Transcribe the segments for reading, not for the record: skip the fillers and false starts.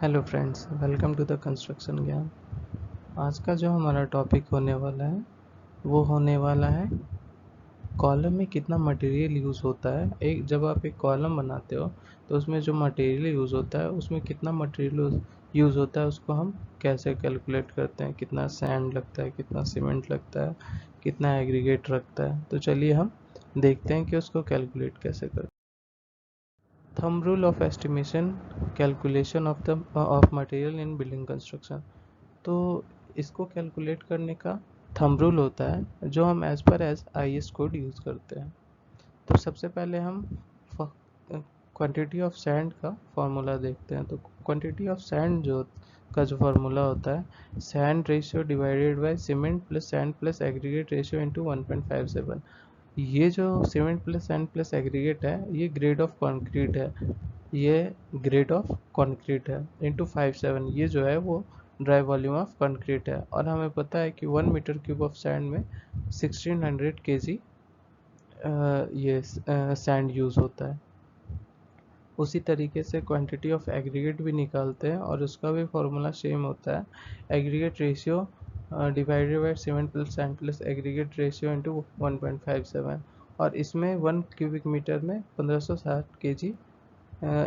Hello friends, welcome to the construction Gyan. आज का जो हमारा टॉपिक होने वाला है वो होने वाला है कॉलम में कितना मटेरियल यूज़ होता है। एक जब आप एक कॉलम बनाते हो तो उसमें जो मटेरियल यूज़ होता है उसमें कितना मटेरियल यूज़ होता है उसको हम कैसे कैलकुलेट करते हैं। कितना सैंड लगता है, कितना सीमेंट लगता है, कितना एग्रीगेट लगता है। तो चलिए हम देखते हैं कि उसको कैलकुलेट कैसे करते हैं। Thumb rule of estimation calculation of material in building construction. तो इसको कैलकुलेट करने का थंब रूल होता है जो हम as per as IS code use करते हैं। तो सबसे पहले हम क्वांटिटी ऑफ सैंड का फार्मूला देखते हैं। तो क्वांटिटी ऑफ सैंड जो फार्मूला होता है, sand ratio divided by cement plus sand plus aggregate ratio into 1.57। ये जो cement plus sand plus aggregate है, ये ग्रेड ऑफ कंक्रीट है। ये ग्रेड ऑफ कंक्रीट है इंटू 57। ये जो है वो ड्राई वॉल्यूम ऑफ कंक्रीट है। और हमें पता है कि 1 मीटर क्यूब ऑफ सैंड में 1600 kg ये सैंड यूज़ होता है। उसी तरीके से क्वांटिटी ऑफ एग्रीगेट भी निकालते हैं और उसका भी फॉर्मूला सेम होता है। Aggregate ratio divided by cement plus sand plus aggregate ratio into 1.57। और इसमें 1 क्यूबिक मीटर में 1560 kg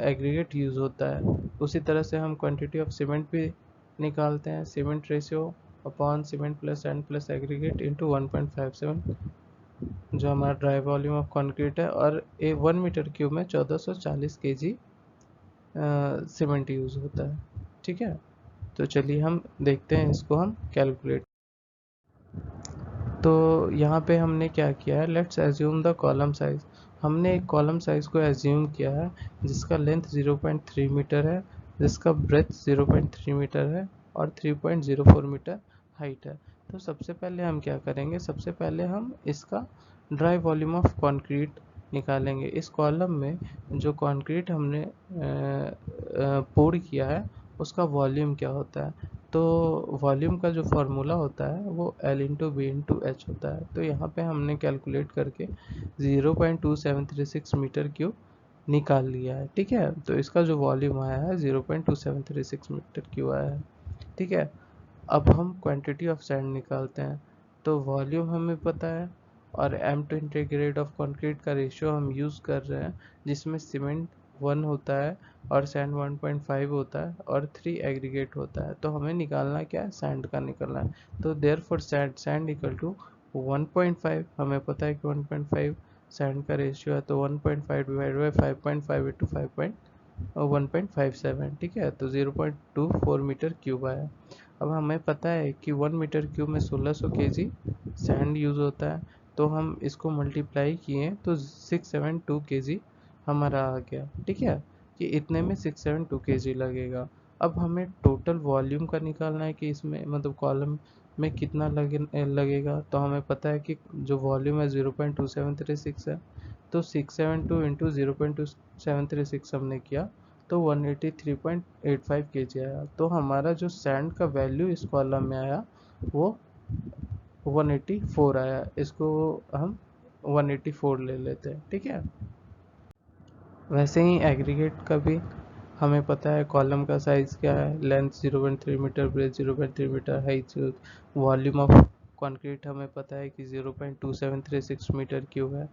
एग्रीगेट यूज़ होता है। उसी तरह से हम क्वांटिटी ऑफ सीमेंट भी निकालते हैं। Cement ratio upon cement plus sand plus aggregate into 1.57, जो हमारा ड्राई वॉल्यूम ऑफ कंक्रीट है। और 1 मीटर क्यूब में 1440 kg सीमेंट यूज़ होता है। ठीक है, तो चलिए हम देखते हैं इसको हम कैलकुलेट। तो यहाँ पे हमने क्या किया है, let's assume the column size. हमने एक कॉलम साइज को एज्यूम किया है जिसका लेंथ 0.3 मीटर है, जिसका ब्रेथ 0.3 मीटर है और 3.04 मीटर हाइट है। तो सबसे पहले हम क्या करेंगे, सबसे पहले हम इसका ड्राई वॉल्यूम ऑफ कंक्रीट निकालेंगे। इस कॉलम में जो कंक्रीट हमने पोर किया है उसका वॉल्यूम क्या होता है। तो वॉल्यूम का जो फार्मूला होता है वो L into B into H होता है। तो यहाँ पे हमने कैलकुलेट करके 0.2736 मीटर क्यूब निकाल लिया है। ठीक है, तो इसका जो वॉल्यूम आया है 0.2736 मीटर क्यूब आया है। ठीक है, अब हम क्वांटिटी ऑफ सैंड निकालते हैं। तो वॉल्यूम हमें पता है और M20 ग्रेड ऑफ कंक्रीट का रेशियो हम यूज़ कर रहे हैं, जिसमें सीमेंट 1 होता है और सैंड 1.5 होता है और 3 एग्रीगेट होता है। तो हमें निकालना क्या है, सैंड का निकालना है। तो देयरफॉर सैंड इक्वल टू 1.5। हमें पता है कि 1.5 सैंड का रेशियो है, तो 1.5 डिवाइड बाई 5.5 इंटू 1.57। ठीक है, तो 0.24 मीटर क्यूब आया। अब हमें पता है कि 1 मीटर क्यूब में 1600 kg सैंड यूज़ होता है। तो हम इसको मल्टीप्लाई किए तो 672 kg हमारा आ गया। ठीक है, कि इतने में 672 kg लगेगा। अब हमें टोटल वॉल्यूम का निकालना है कि इसमें मतलब कॉलम में कितना लगेगा। तो हमें पता है कि जो वॉल्यूम है 0.2736 है। तो 672 इंटू 0.2736 हमने किया तो 183.85 kg आया। तो हमारा जो सैंड का वैल्यू इस कॉलम में आया वो 184 आया। इसको हम 184 ले लेते हैं। ठीक है, वैसे ही एग्रीगेट का भी हमें पता है कॉलम का साइज़ क्या है, length 0.3 metre, breadth 0.3 metre, height, volume of concrete हमें पता है कि 0.2736 मीटर क्यूब है।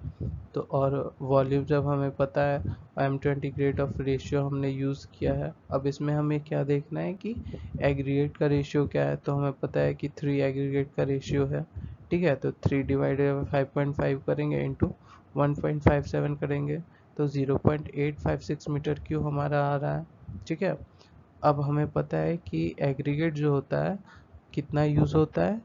तो और वॉल्यूम जब हमें पता है, M20 ग्रेड ऑफ रेशियो हमने यूज़ किया है। अब इसमें हमें क्या देखना है कि एग्रीगेट का रेशियो क्या है। तो हमें पता है कि 3 एग्रीगेट का रेशियो है। ठीक है, तो 3 डिवाइडेड बाई 5.5 करेंगे इंटू 1.57 करेंगे तो 0.856 मीटर क्यूब हमारा आ रहा है। ठीक है, अब हमें पता है कि एग्रीगेट जो होता है कितना यूज़ होता है,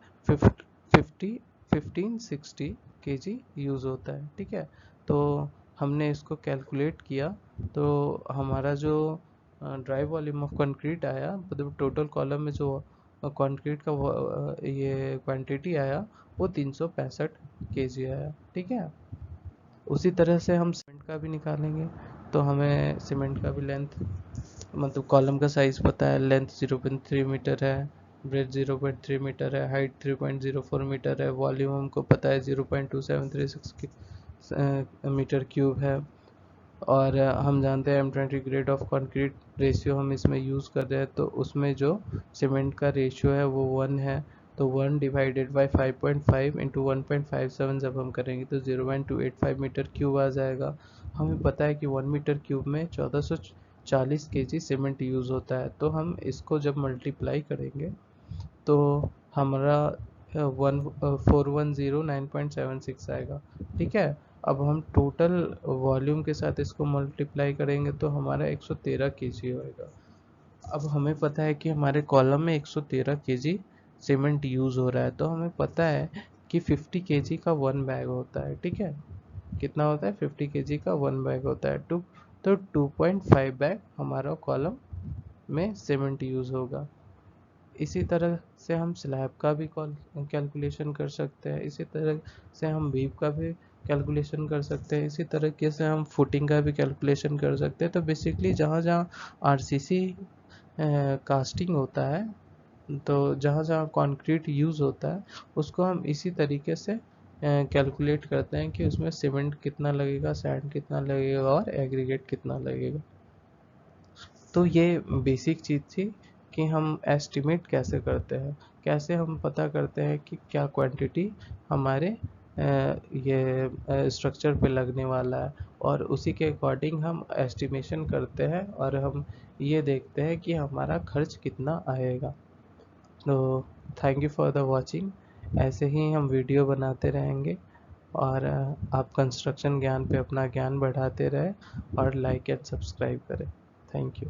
1560 kg यूज़ होता है। ठीक है, तो हमने इसको कैलकुलेट किया तो हमारा जो ड्राई वॉल्यूम ऑफ कंक्रीट आया, मतलब टोटल कॉलम में जो कंक्रीट का ये क्वांटिटी आया वो 365 kg आया। ठीक है, उसी तरह से हम सीमेंट का भी निकालेंगे। तो हमें सीमेंट का भी लेंथ मतलब कॉलम का साइज़ पता है, लेंथ 0.3 मीटर है, ब्रेथ 0.3 मीटर है, हाइट 3.04 मीटर है, वॉल्यूम हमको पता है 0.2736 मीटर क्यूब है। और हम जानते हैं M20 grade of concrete ratio हम इसमें यूज़ कर रहे हैं, तो उसमें जो सीमेंट का रेशियो है वो 1 है, तो 1 डिवाइडेड बाई 5.5 इंटू 1.57 जब हम करेंगे तो 0.285 मीटर क्यूब आ जाएगा। हमें पता है कि 1 मीटर क्यूब में 1440 kg सीमेंट यूज़ होता है, तो हम इसको जब मल्टीप्लाई करेंगे तो हमारा 4109.76 आएगा। ठीक है, अब हम टोटल वॉल्यूम के साथ इसको मल्टीप्लाई करेंगे तो हमारा 113 kg होएगा। अब हमें पता है कि हमारे कॉलम में 113 kg सीमेंट यूज़ हो रहा है, तो हमें पता है कि 50 kg का 1 बैग होता है। ठीक है, कितना होता है? 50 kg का 1 बैग होता है। तो 2.5 बैग हमारा कॉलम में सीमेंट यूज़ होगा। इसी तरह से हम स्लैब का भी कैलकुलेशन कर सकते हैं, इसी तरह से हम बीम का भी कैलकुलेशन कर सकते हैं, इसी तरीके से हम फुटिंग का भी कैलकुलेशन कर सकते हैं। तो बेसिकली जहाँ जहाँ आरसीसी कास्टिंग होता है, तो जहाँ जहाँ कंक्रीट यूज़ होता है उसको हम इसी तरीके से कैलकुलेट करते हैं कि उसमें सीमेंट कितना लगेगा, सैंड कितना लगेगा और एग्रीगेट कितना लगेगा। तो ये बेसिक चीज़ थी कि हम एस्टिमेट कैसे करते हैं, कैसे हम पता करते हैं कि क्या क्वांटिटी हमारे ये स्ट्रक्चर पे लगने वाला है, और उसी के अकॉर्डिंग हम एस्टिमेशन करते हैं और हम ये देखते हैं कि हमारा खर्च कितना आएगा। तो thank you for the watching. ऐसे ही हम वीडियो बनाते रहेंगे, और आप कंस्ट्रक्शन ज्ञान पे अपना ज्ञान बढ़ाते रहें और लाइक एंड सब्सक्राइब करें। Thank you.